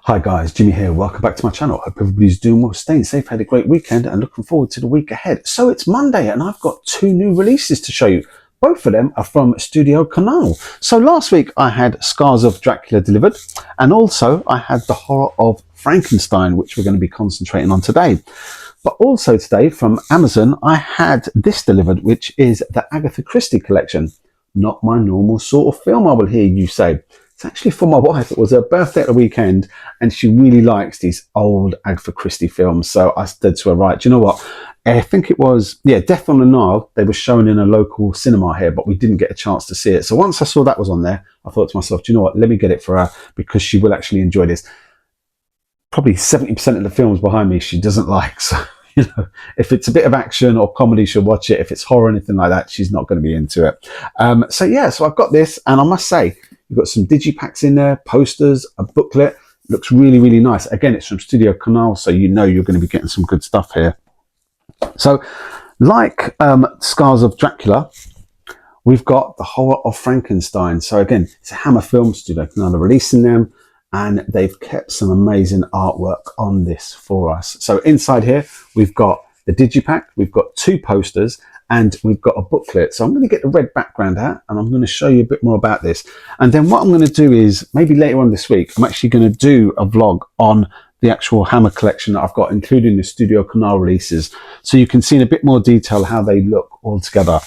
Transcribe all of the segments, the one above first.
Hi guys, Jimmy here. Welcome back to my channel. Hope everybody's doing well, staying safe, had a great weekend and looking forward to the week ahead. So it's Monday and I've got two new releases to show you. Both of them are from Studio Canal. So last week I had Scars of Dracula delivered, and also I had the horror of Frankenstein, which we're going to be concentrating on today. But also today from Amazon I had this delivered, which is the Agatha Christie collection. Not my normal sort of film, I will hear you say. It's actually for my wife. It was her birthday at the weekend and she really likes these old Agatha Christie films. So I said to her, right, do you know what? I think it was, Death on the Nile. They were shown in a local cinema here, but we didn't get a chance to see it. So once I saw that was on there, I thought to myself, do you know what? Let me get it for her because she will actually enjoy this. Probably 70% of the films behind me she doesn't like. So, you know, if it's a bit of action or comedy, she'll watch it. If it's horror or anything like that, she's not going to be into it. So I've got this, and I must say, you've got some digipacks in there, posters, a booklet. Looks really, really nice. Again, it's from Studio Canal, so you know you're going to be getting some good stuff here. So, like Scars of Dracula, we've got the horror of Frankenstein. So again, it's a Hammer film. Studio Canal are releasing them, and they've kept some amazing artwork on this for us. So inside here, we've got the digipack, we've got two posters, and we've got a booklet. So I'm going to get the red background out and I'm going to show you a bit more about this. And then what I'm going to do is, maybe later on this week, I'm actually going to do a vlog on the actual Hammer collection that I've got, including the Studio Canal releases. So you can see in a bit more detail how they look all together.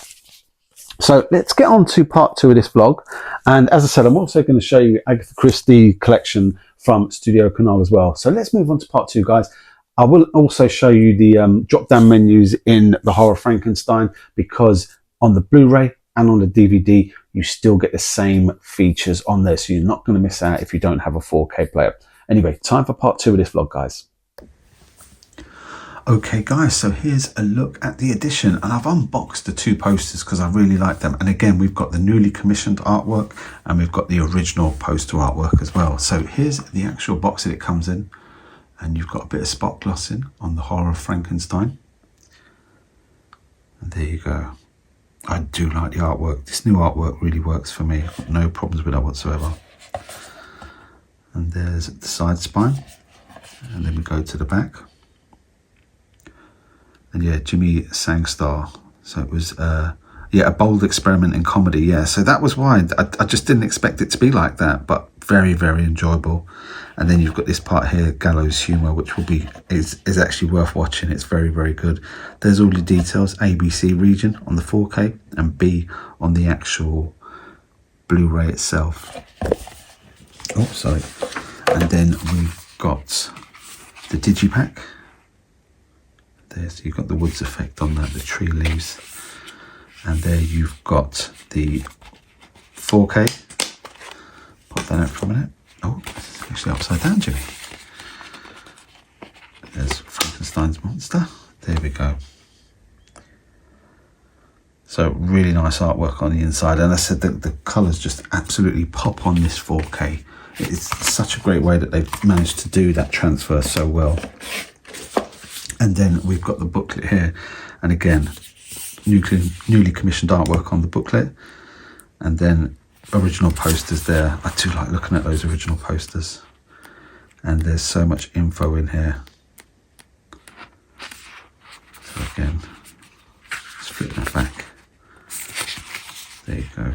So let's get on to part 2 of this vlog. And as I said, I'm also going to show you Agatha Christie collection from Studio Canal as well. So let's move on to part 2, guys. I will also show you the drop-down menus in the horror Frankenstein, because on the Blu-ray and on the DVD, you still get the same features on there. So you're not going to miss out if you don't have a 4K player. Anyway, time for part 2 of this vlog, guys. Okay guys, so here's a look at the edition, and I've unboxed the two posters because I really like them. And again, we've got the newly commissioned artwork and we've got the original poster artwork as well. So here's the actual box that it comes in, and you've got a bit of spot glossing on the horror of Frankenstein. And there you go. I do like the artwork. This new artwork really works for me. I've got no problems with that whatsoever. And there's the side spine, and then we go to the back. And yeah, Jimmy Sangstar. So it was a bold experiment in comedy. Yeah, so that was why I just didn't expect it to be like that, but very, very enjoyable. And then you've got this part here, gallows humor, which is actually worth watching. It's very, very good. There's all the details: ABC region on the 4K and B on the actual Blu-ray itself. Oh, sorry. And then we've got the digipack. There, so you've got the woods effect on that, the tree leaves. And there you've got the 4K. Pop that out for a minute. Oh, it's actually upside down, Jimmy. There's Frankenstein's monster. There we go. So really nice artwork on the inside. And I said that the colours just absolutely pop on this 4K. It's such a great way that they've managed to do that transfer so well. And then we've got the booklet here, and again, newly commissioned artwork on the booklet, and then original posters there. I do like looking at those original posters, and there's so much info in here. So again, let's flip that back. There you go.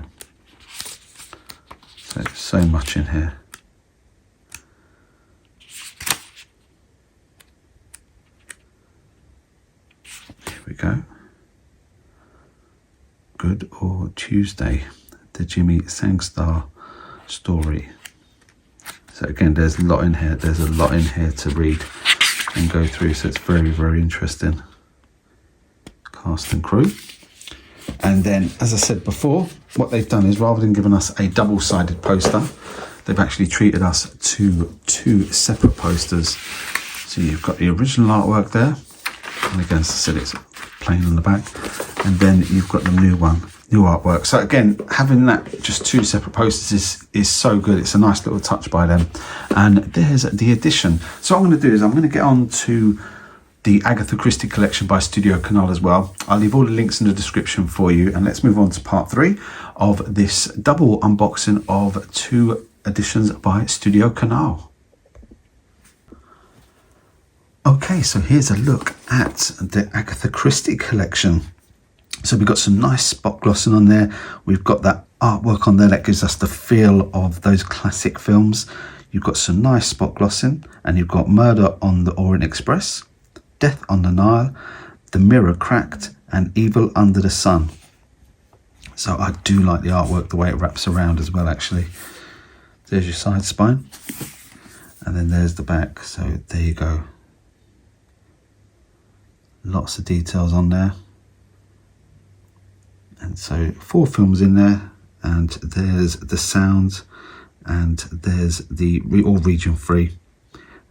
So much in here. We go. Good or Tuesday, the Jimmy Sangstar story. So again, there's a lot in here. There's a lot in here to read and go through. So it's very, very interesting. Cast and crew. And then, as I said before, what they've done is, rather than giving us a double-sided poster, they've actually treated us to two separate posters. So you've got the original artwork there. And again, as I said, it's plain on the back, and then you've got the new artwork. So again, having that just two separate posters is so good. It's a nice little touch by them. And there's the edition. So what I'm going to do is I'm going to get on to the Agatha Christie collection by Studio Canal as well. I'll leave all the links in the description for you, and let's move on to part 3 of this double unboxing of 2 editions by Studio Canal. Okay, so here's a look at the Agatha Christie collection. So we've got some nice spot glossing on there. We've got that artwork on there that gives us the feel of those classic films. You've got some nice spot glossing, and you've got Murder on the Orient Express, Death on the Nile, The Mirror Cracked, and Evil Under the Sun. So I do like the artwork, the way it wraps around as well, actually. There's your side spine, and then there's the back. So there you go. Lots of details on there. And so 4 films in there, and there's the sound, and there's the all region free,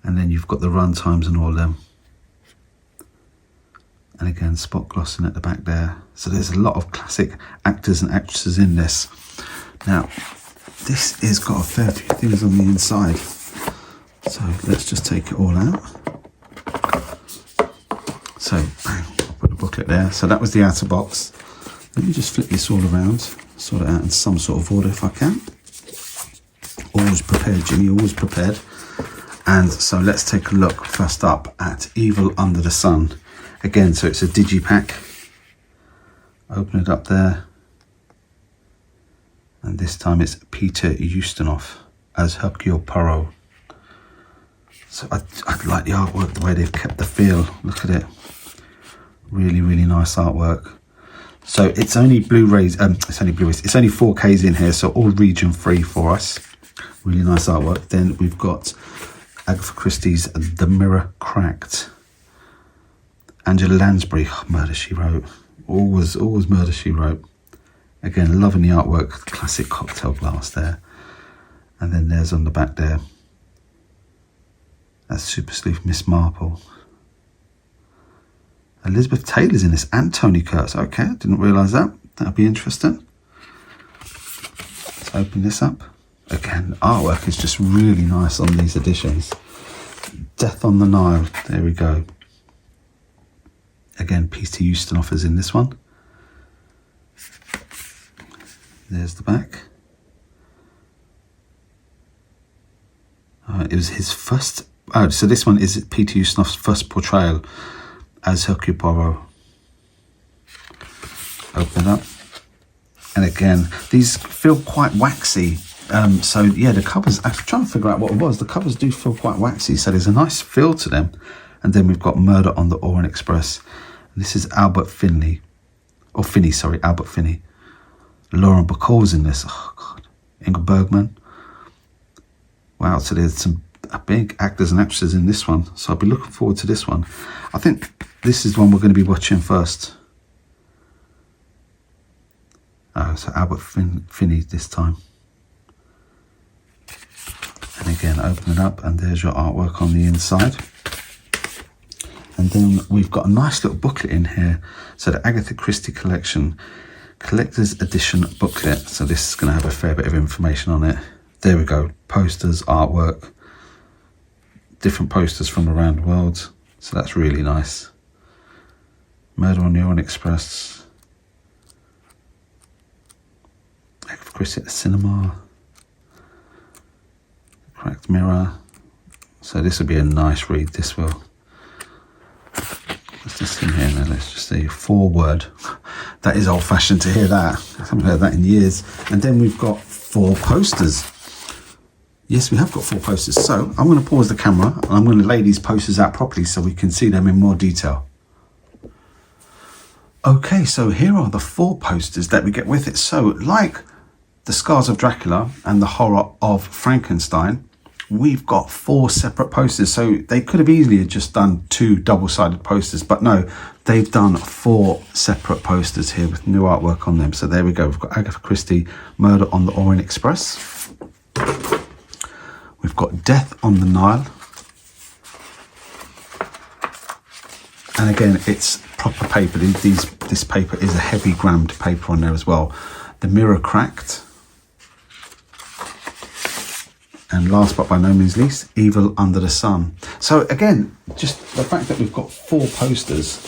and then you've got the run times and all of them. And again, spot glossing at the back there. So there's a lot of classic actors and actresses in this. Now, this has got a fair few things on the inside. So let's just take it all out. So, bang, I'll put the booklet there. So that was the outer box. Let me just flip this all around, sort it out in some sort of order if I can. Always prepared, Jimmy, always prepared. And so let's take a look first up at Evil Under the Sun. Again, so it's a digipack. Open it up there. And this time it's Peter Ustinov as Hercule Poirot. So I like the artwork, the way they've kept the feel. Look at it. Really, really nice artwork. So it's only Blu-rays, it's only 4Ks in here, so all region free for us. Really nice artwork. Then we've got Agatha Christie's The Mirror Cracked. Angela Lansbury, Murder, She Wrote. Always Murder, She Wrote. Again, loving the artwork, classic cocktail glass there. And then there's on the back there. That's super sleuth Miss Marple. Elizabeth Taylor's in this, and Tony Curtis. Okay, I didn't realise that. That'll be interesting. Let's open this up. Again, artwork is just really nice on these editions. Death on the Nile. There we go. Again, Peter Ustinov is in this one. There's the back. It was his first... Oh, so this one is Peter Ustinov's first portrayal as Hercule Poirot. Open it up. And again, these feel quite waxy. So yeah, the covers, I'm trying to figure out what it was. The covers do feel quite waxy, so there's a nice feel to them. And then we've got Murder on the Orient Express. And this is Albert Finney. Albert Finney. Lauren Bacall's in this. Oh God. Ingrid Bergman. Wow, so there's some big actors and actresses in this one. So I'll be looking forward to this one. I think this is the one we're going to be watching first. Oh, so Albert Finney this time. And again, open it up, and there's your artwork on the inside. And then we've got a nice little booklet in here. So the Agatha Christie collection, collector's edition booklet. So this is going to have a fair bit of information on it. There we go. Posters, artwork, different posters from around the world. So that's really nice. Murder on the Orient Express. Agatha Christie at the cinema. Cracked Mirror. So this will be a nice read, this will. What's this in here now? Let's just see. Foreword. That is old fashioned to hear that. I haven't heard that in years. And then we've got 4 posters. Yes, we have got 4 posters. So I'm going to pause the camera and I'm going to lay these posters out properly so we can see them in more detail. Okay, so here are the 4 posters that we get with it. So like The Scars of Dracula and The Horror of Frankenstein, we've got 4 separate posters. So they could have easily just done 2 double-sided posters, but no, they've done 4 separate posters here with new artwork on them. So there we go. We've got Agatha Christie, Murder on the Orient Express. We've got Death on the Nile. And again, it's proper paper. This paper is a heavy grammed paper on there as well. The Mirror Cracked. And last but by no means least, Evil Under the Sun. So again, just the fact that we've got 4 posters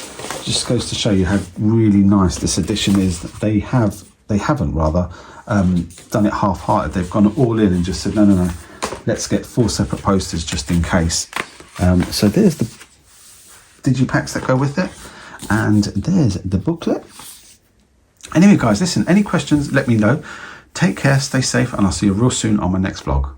just goes to show you how really nice this edition is. They haven't done it half-hearted. They've gone all in and just said, no, let's get 4 separate posters just in case. So there's digipacks that go with it. And there's the booklet. Anyway, guys, listen, any questions, let me know. Take care, stay safe, and I'll see you real soon on my next vlog.